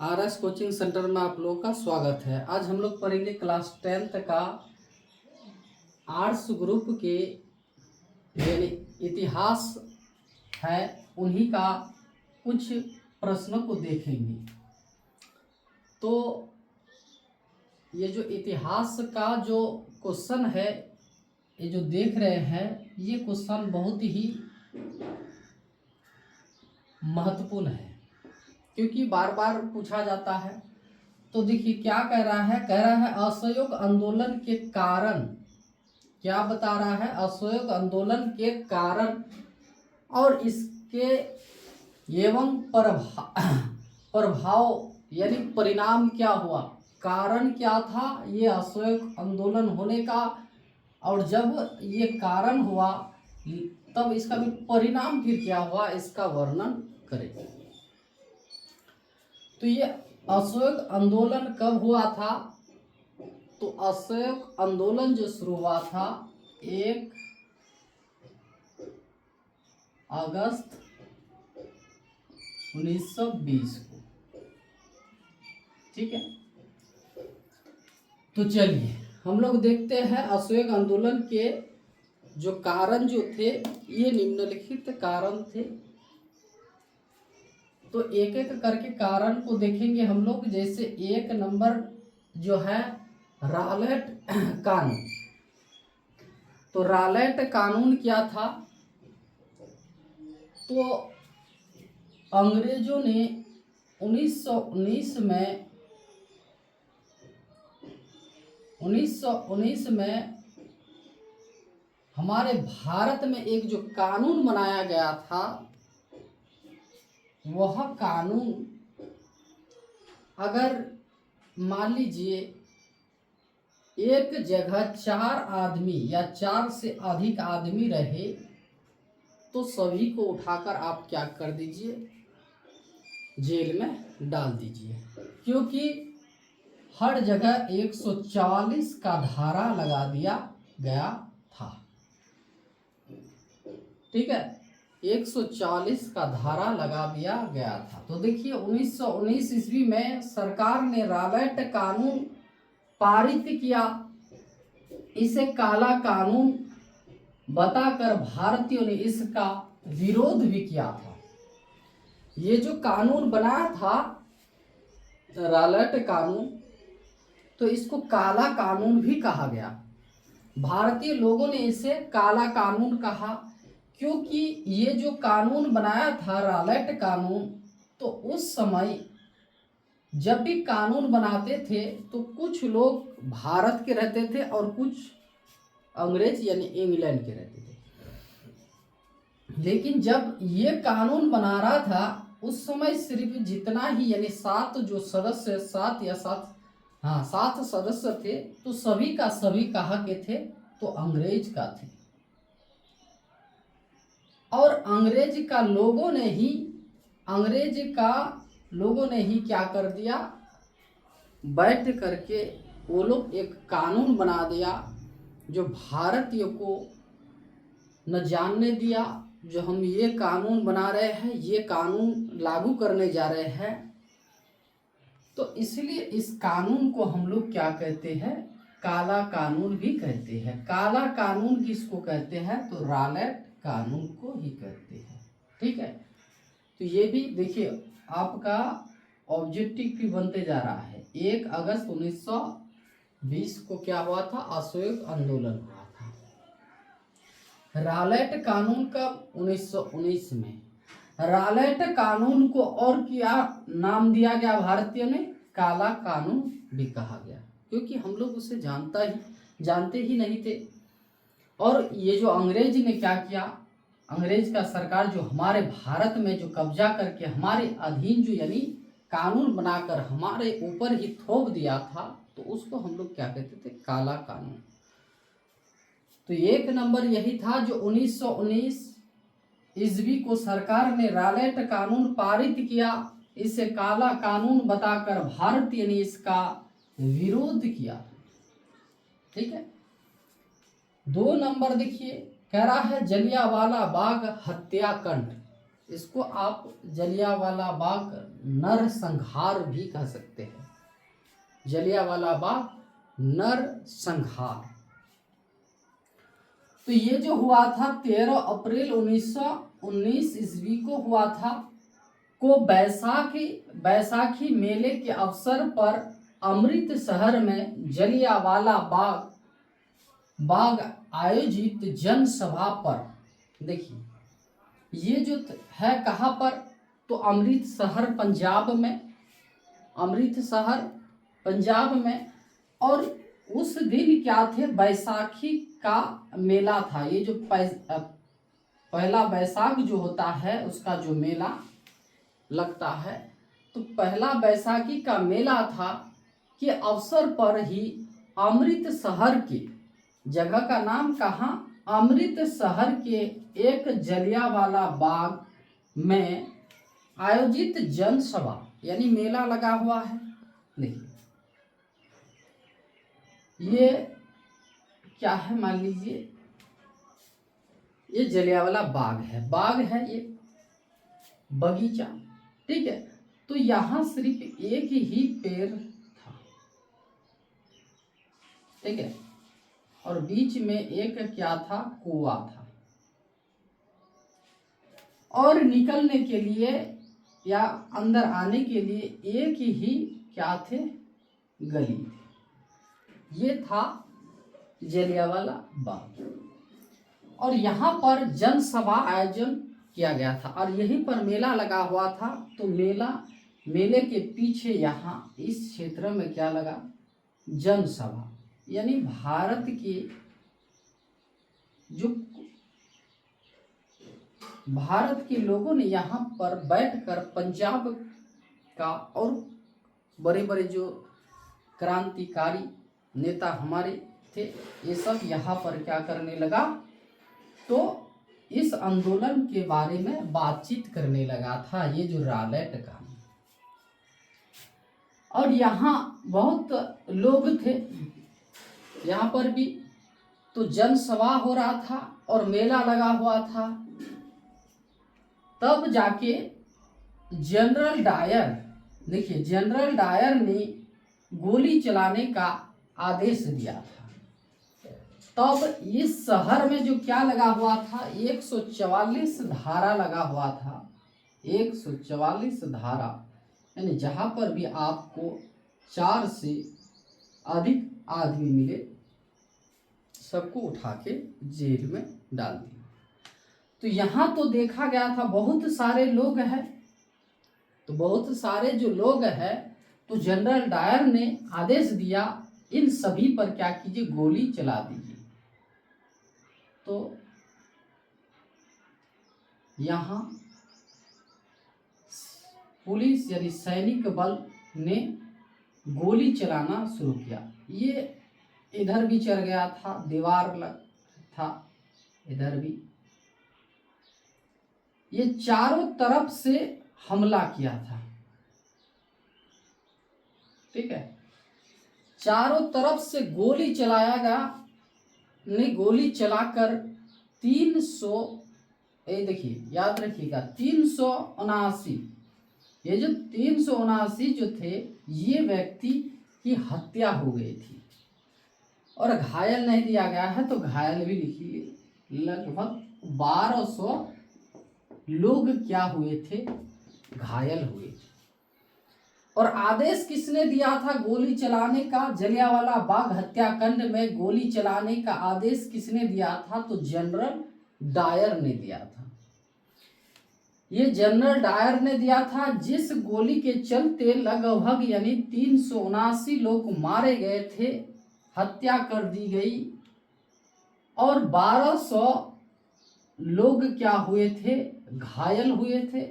RS coaching centre में आप लोगों का स्वागत है। आज हम लोग पढ़ेंगे क्लास 10th का आर्ट्स ग्रुप के यानी इतिहास है, उन्हीं का कुछ प्रश्नों को देखेंगे। तो ये जो इतिहास का जो क्वेश्चन है, ये जो देख रहे हैं, ये क्वेश्चन बहुत ही महत्वपूर्ण है क्योंकि बार बार पूछा जाता है। तो देखिए क्या कह रहा है असहयोग आंदोलन के कारण, क्या बता रहा है, असहयोग आंदोलन के कारण और इसके एवं प्रभाव यानी परिणाम क्या हुआ। कारण क्या था ये असहयोग आंदोलन होने का, और जब ये कारण हुआ तब इसका भी परिणाम फिर क्या हुआ, इसका वर्णन करें। तो ये असहयोग आंदोलन कब हुआ था? तो असहयोग आंदोलन जो शुरू हुआ था 1 अगस्त 1920 को, ठीक है। तो चलिए हम लोग देखते हैं असहयोग आंदोलन के जो कारण जो थे, ये निम्नलिखित कारण थे। तो एक एक करके कारण को देखेंगे हम लोग। जैसे 1 नंबर जो है रॉलेट कानून। तो रॉलेट कानून क्या था? तो अंग्रेजों ने 1919 में हमारे भारत में एक जो कानून बनाया गया था, वह कानून अगर मान लीजिए एक जगह 4 आदमी या 4 से अधिक आदमी रहे तो सभी को उठाकर आप क्या कर दीजिए, जेल में डाल दीजिए, क्योंकि हर जगह 144 का धारा लगा दिया गया था, ठीक है। 140 का धारा लगा दिया गया था। तो देखिए 1919 ईस्वी में सरकार ने रॉलेट कानून पारित किया। इसे काला कानून बताकर भारतीयों ने इसका विरोध भी किया था। ये जो कानून बनाया था रॉलेट कानून, तो इसको काला कानून भी कहा गया। भारतीय लोगों ने इसे काला कानून कहा क्योंकि ये जो कानून बनाया था रॉलेट कानून, तो उस समय जब भी कानून बनाते थे तो कुछ लोग भारत के रहते थे और कुछ अंग्रेज यानी इंग्लैंड के रहते थे। लेकिन जब ये कानून बना रहा था उस समय सिर्फ जितना ही यानी 7 जो सदस्य, 7 सदस्य थे, तो सभी का सभी कहाँ के थे? तो अंग्रेज का थे। और अंग्रेज का लोगों ने ही क्या कर दिया, बैठ करके वो लोग एक कानून बना दिया जो भारतीयों को न जानने दिया। जो हम ये कानून बना रहे हैं, ये कानून लागू करने जा रहे हैं, तो इसलिए इस कानून को हम लोग क्या कहते हैं? काला कानून भी कहते हैं। काला कानून किसको कहते हैं? तो रॉलेट कानून को ही कहते हैं, ठीक है। तो ये भी देखिए आपका ऑब्जेक्टिव भी बनते जा रहा है। 1 अगस्त 1920 को क्या हुआ था? असहयोग आंदोलन हुआ था। रॉलेट कानून कब? 1919 में। रॉलेट कानून को और क्या नाम दिया गया भारतीयों ने? काला कानून भी कहा गया, क्योंकि हम लोग उसे जानते ही नहीं थे। और ये जो अंग्रेज ने क्या किया, अंग्रेज का सरकार जो हमारे भारत में जो कब्जा करके हमारे अधीन जो यानी कानून बनाकर हमारे ऊपर ही थोप दिया था, तो उसको हम लोग क्या कहते थे? काला कानून। तो 1 नंबर यही था जो 1919 ईस्वी को सरकार ने रॉलेट कानून पारित किया। इसे काला कानून बताकर भारतीय ने इसका विरोध किया, ठीक है। 2 नंबर देखिए, कह रहा है जलियांवाला बाग हत्याकांड। इसको आप जलियांवाला बाग नरसंहार भी कह सकते हैं। जलियांवाला बाग नरसंहार। तो ये जो हुआ था 13 अप्रैल 1919 ईस्वी को हुआ था, को बैसाखी मेले के अवसर पर अमृतसर में जलियांवाला बाग आयोजित जनसभा पर, देखिए ये जो है कहाँ पर, तो अमृतसर पंजाब में, अमृतसर पंजाब में। और उस दिन क्या थे, बैसाखी का मेला था। ये जो पहला बैसाख जो होता है उसका जो मेला लगता है, तो पहला बैसाखी का मेला था के अवसर पर ही अमृतसर के, जगह का नाम कहाँ, अमृतसर के एक जलियांवाला बाग में आयोजित जनसभा, यानी मेला लगा हुआ है। देखिए ये क्या है, मान लीजिए ये जलियांवाला बाग है ये बगीचा, ठीक है। तो यहाँ सिर्फ एक ही पेड़ था, ठीक है, और बीच में एक क्या था, कुआं था, और निकलने के लिए या अंदर आने के लिए एक ही क्या थे, गली। ये था जलियांवाला बाग, और यहाँ पर जनसभा आयोजन किया गया था, और यहीं पर मेला लगा हुआ था। तो मेले के पीछे यहाँ इस क्षेत्र में क्या लगा, जनसभा, यानी भारत के जो भारत के लोगों ने यहाँ पर बैठकर पंजाब का और बड़े बड़े जो क्रांतिकारी नेता हमारे थे, ये सब यहाँ पर क्या करने लगा, तो इस आंदोलन के बारे में बातचीत करने लगा था, ये जो रॉलेट का। और यहाँ बहुत लोग थे यहाँ पर भी, तो जनसभा हो रहा था और मेला लगा हुआ था। तब जाके जनरल डायर, देखिए जनरल डायर ने गोली चलाने का आदेश दिया था। तब इस शहर में जो क्या लगा हुआ था, 144 धारा लगा हुआ था, 144 धारा, यानी जहाँ पर भी आपको 4 से अधिक आदमी मिले सबको उठा के जेल में डाल दिया। तो यहाँ तो देखा गया था बहुत सारे लोग हैं, तो बहुत सारे जो लोग हैं, तो जनरल डायर ने आदेश दिया इन सभी पर क्या कीजिए, गोली चला दीजिए। तो यहाँ पुलिस यानी सैनिक बल ने गोली चलाना शुरू किया। ये इधर भी चढ़ गया था, दीवार लग था इधर भी, ये चारों तरफ से हमला किया था, ठीक है। चारों तरफ से गोली चलाया गया, ने गोली चलाकर 300, ये देखिए याद रखिएगा 379, ये जो 379 जो थे ये व्यक्ति की हत्या हो गई थी, और घायल नहीं दिया गया है तो घायल भी लिखिए, लगभग 1200 लोग क्या हुए थे, घायल हुए थे। और आदेश किसने दिया था गोली चलाने का, जलियांवाला बाग हत्याकांड में गोली चलाने का आदेश किसने दिया था, तो जनरल डायर ने दिया था। ये जनरल डायर ने दिया था, जिस गोली के चलते लगभग यानी 379 लोग मारे गए थे, हत्या कर दी गई, और 1200 लोग क्या हुए थे, घायल हुए थे।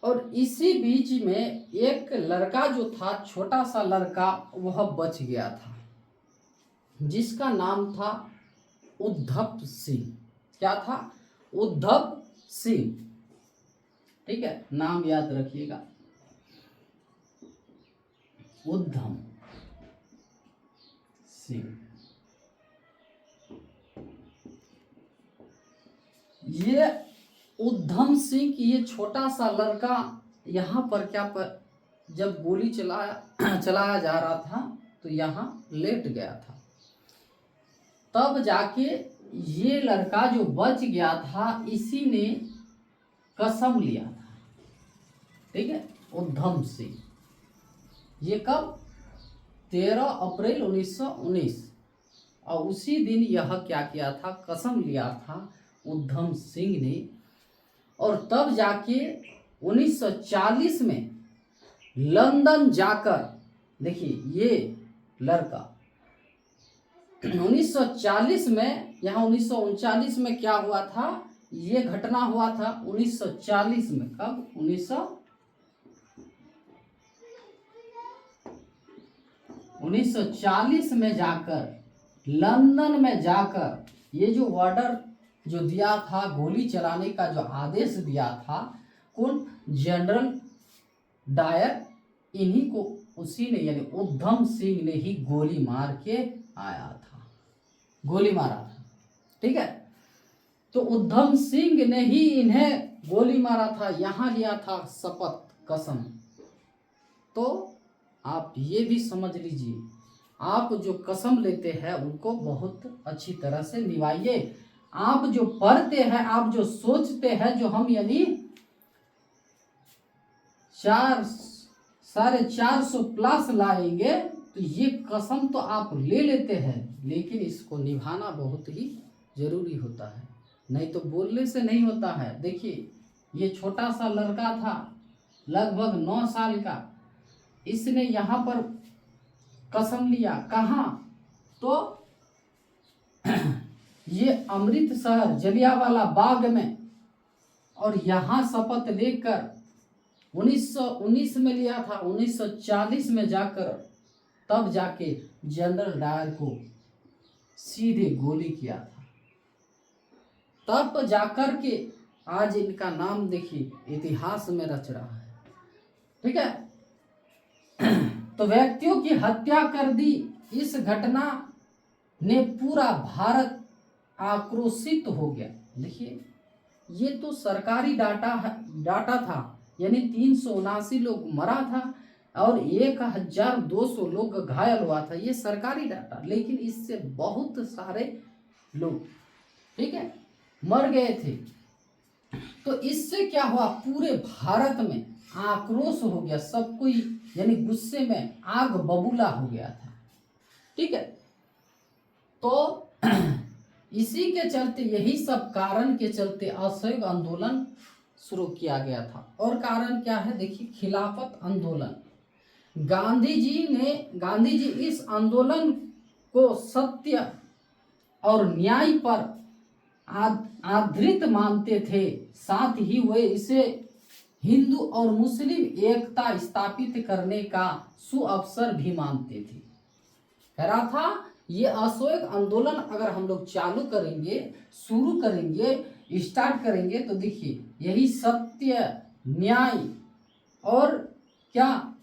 और इसी बीच में एक लड़का जो था, छोटा सा लड़का, वह बच गया था, जिसका नाम था उद्धव सिंह। क्या था, उद्धव सिंह, ठीक है, नाम याद रखिएगा, उद्धव सिंह। ये उधम सिंह ये छोटा सा लड़का यहाँ पर जब गोली चलाया जा रहा था तो यहाँ लेट गया था। तब जाके ये लड़का जो बच गया था इसी ने कसम लिया था, ठीक है, उधम सिंह। ये कब? 13 अप्रैल 1919। और उसी दिन यह क्या किया था? कसम लिया था उधम सिंह ने। और तब जाके 1940 में लंदन जाकर, देखिए ये लड़का 1940 में, यहाँ 1939 में क्या हुआ था? ये घटना हुआ था 1940 में। कब? 1940 में जाकर, लंदन में जाकर ये जो ऑर्डर जो दिया था, गोली चलाने का जो आदेश दिया था, कौन? General Dyer. इन्हीं को उसी ने, यानी उधम सिंह ने ही गोली मार के आया था, गोली मारा था, ठीक है। तो उधम सिंह ने ही इन्हें गोली मारा था, यहाँ लिया था शपथ, कसम। तो आप ये भी समझ लीजिए, आप जो कसम लेते हैं उनको बहुत अच्छी तरह से निभाइए। आप जो पढ़ते हैं, आप जो सोचते हैं, जो हम यानी 450 प्लस लाएंगे, तो ये कसम तो आप ले लेते हैं, लेकिन इसको निभाना बहुत ही जरूरी होता है, नहीं तो बोलने से नहीं होता है। देखिए ये छोटा सा लड़का था, लगभग 9 साल का, इसने यहाँ पर कसम लिया। कहाँ? तो ये अमृतसर जलियांवाला बाग में, और यहाँ शपथ लेकर 1919 में लिया था, 1940 में जाकर तब जाके जनरल डायर को सीधे गोली किया था। तब जाकर के आज इनका नाम देखिए इतिहास में रच रहा है, ठीक है। तो व्यक्तियों की हत्या कर दी। इस घटना ने पूरा भारत आक्रोशित हो गया। देखिए ये तो सरकारी डाटा था, यानी 379 लोग मरा था और 1200 लोग घायल हुआ था, ये सरकारी डाटा। लेकिन इससे बहुत सारे लोग, ठीक है, मर गए थे। तो इससे क्या हुआ? पूरे भारत में आक्रोश हो गया, सब कोई यानी गुस्से में आग बबूला हो गया था, ठीक है। तो इसी के चलते, यही सब कारण के चलते असहयोग आंदोलन शुरू किया गया था। और कारण क्या है? देखिए खिलाफत आंदोलन। गांधी जी इस आंदोलन को सत्य और न्याय पर आधारित मानते थे, साथ ही वे इसे हिंदू और मुस्लिम एकता स्थापित करने का सुअवसर भी मानते थे। कह रहा था ये असहयोग आंदोलन अगर हम लोग चालू करेंगे, शुरू करेंगे, स्टार्ट करेंगे, तो देखिए यही सत्य, न्याय और क्या,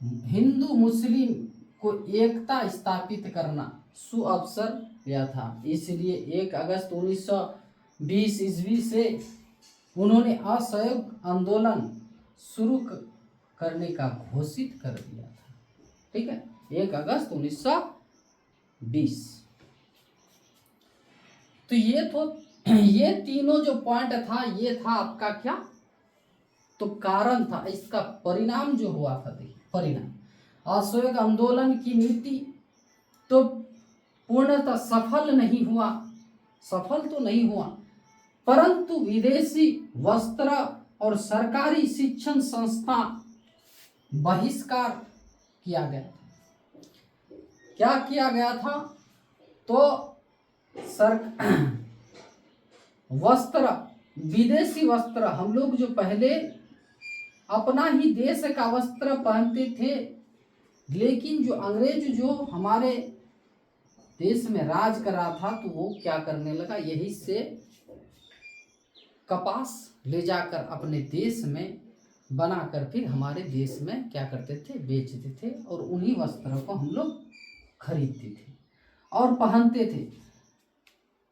हिंदू मुस्लिम को एकता स्थापित करना सुअवसर लिया था। इसलिए 1 अगस्त 1920 ईस्वी से उन्होंने असहयोग आंदोलन शुरू करने का घोषित कर दिया था, ठीक है, 1 अगस्त 1920। तो ये तीनों जो पॉइंट था, ये था आपका क्या? तो कारण था। इसका परिणाम जो हुआ था, देखिए परिणाम, असहयोग आंदोलन की नीति तो पूर्णतः सफल तो नहीं हुआ, परंतु विदेशी वस्त्र और सरकारी शिक्षण संस्था बहिष्कार किया गया था। क्या किया गया था? तो वस्त्र, विदेशी वस्त्र, हम लोग जो पहले अपना ही देश का वस्त्र पहनते थे, लेकिन जो अंग्रेज जो हमारे देश में राज कर रहा था, तो वो क्या करने लगा, यही से कपास ले जाकर अपने देश में बनाकर फिर हमारे देश में क्या करते थे, बेचते थे, और उन्हीं वस्त्रों को हम लोग खरीदते थे और पहनते थे।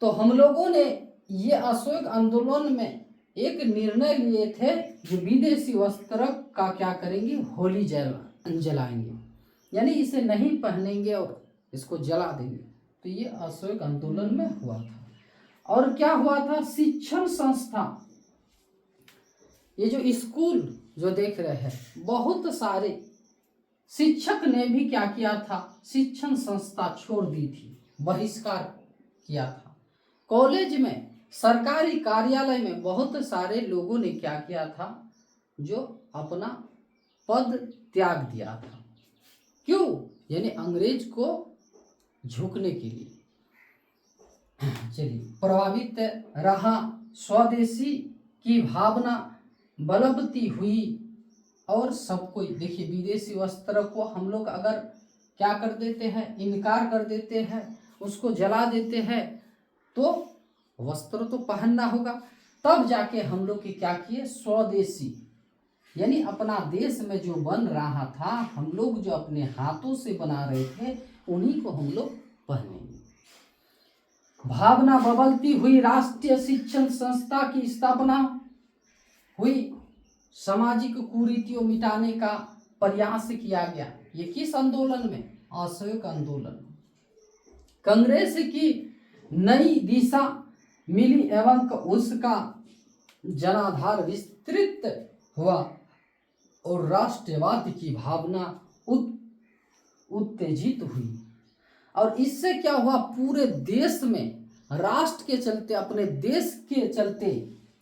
तो हम लोगों ने ये असहयोग आंदोलन में एक निर्णय लिए थे जो विदेशी वस्त्र का क्या करेंगे, होली जलाएंगे, यानी इसे नहीं पहनेंगे और इसको जला देंगे। तो ये असहयोग आंदोलन में हुआ था। और क्या हुआ था, शिक्षण संस्था, ये जो स्कूल जो देख रहे हैं, बहुत सारे शिक्षक ने भी क्या किया था, शिक्षण संस्था छोड़ दी थी, बहिष्कार किया था। कॉलेज में, सरकारी कार्यालय में बहुत सारे लोगों ने क्या किया था, जो अपना पद त्याग दिया था। क्यों? यानी अंग्रेज को झुकने के लिए। चलिए, प्रभावित रहा, स्वदेशी की भावना बलवती हुई और सब कोई, देखिए विदेशी वस्त्र को हम लोग अगर क्या कर देते हैं, इनकार कर देते हैं, उसको जला देते हैं, तो वस्त्र तो पहनना होगा। तब जाके हम लोग के क्या किए, स्वदेशी, यानी अपना देश में जो बन रहा था, हम लोग जो अपने हाथों से बना रहे थे, उन्हीं को हम लोग पहनेंगे। भावना बबलती हुई, राष्ट्रीय शिक्षण संस्था की स्थापना हुई, सामाजिक कुरीतियों मिटाने का प्रयास किया गया। ये किस आंदोलन में, असहयोग आंदोलन। कांग्रेस की नई दिशा मिली एवं उसका जनाधार विस्तृत हुआ और राष्ट्रवाद की भावना उत्तेजित हुई। और इससे क्या हुआ, पूरे देश में राष्ट्र के चलते, अपने देश के चलते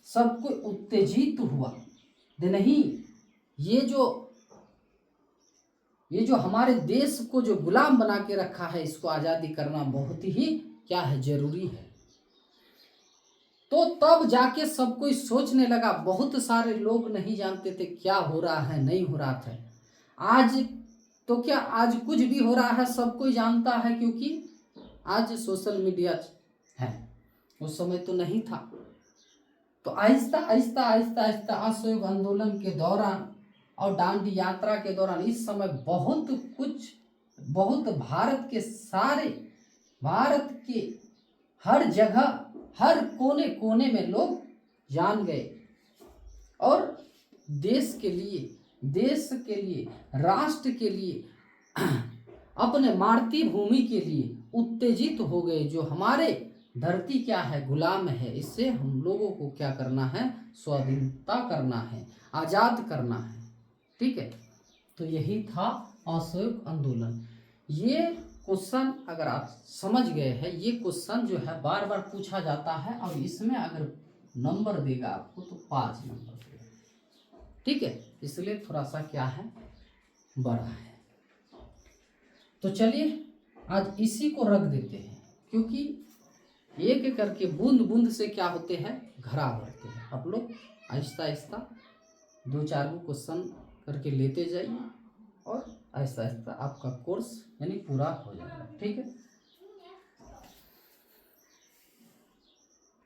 सब कोई उत्तेजित हुआ। नहीं, ये जो हमारे देश को जो गुलाम बना के रखा है, इसको आज़ादी करना बहुत ही क्या है, जरूरी है। तो तब जाके सब कोई सोचने लगा। बहुत सारे लोग नहीं जानते थे क्या हो रहा है, नहीं हो रहा था। आज तो क्या, आज कुछ भी हो रहा है सब कोई जानता है, क्योंकि आज सोशल मीडिया है, उस समय तो नहीं था। तो आहिस्ता आहिस्ता आहिस्ता आहिस्ता असहयोग आंदोलन के दौरान और दांडी यात्रा के दौरान, इस समय बहुत भारत के हर जगह, हर कोने कोने में लोग जान गए और देश के लिए, राष्ट्र के लिए, अपने मातृभूमि के लिए उत्तेजित हो गए। जो हमारे धरती क्या है, गुलाम है, इससे हम लोगों को क्या करना है, स्वाधीनता करना है, आज़ाद करना है। ठीक है, तो यही था असहयोग आंदोलन। ये क्वेश्चन अगर आप समझ गए हैं, ये क्वेश्चन जो है बार बार पूछा जाता है, और इसमें अगर नंबर देगा आपको तो 5 नंबर देगा। ठीक है, इसलिए थोड़ा सा क्या है, बड़ा है। तो चलिए आज इसी को रख देते हैं, क्योंकि एक करके बूंद बूंद से क्या होते हैं, घड़ा भरते हैं। आप लोग आहिस्ता आहिस्ता 2-4 गो क्वेश्चन करके लेते जाइए और आहिस्ता आहिस्ता आपका कोर्स यानी पूरा हो जाएगा। ठीक है।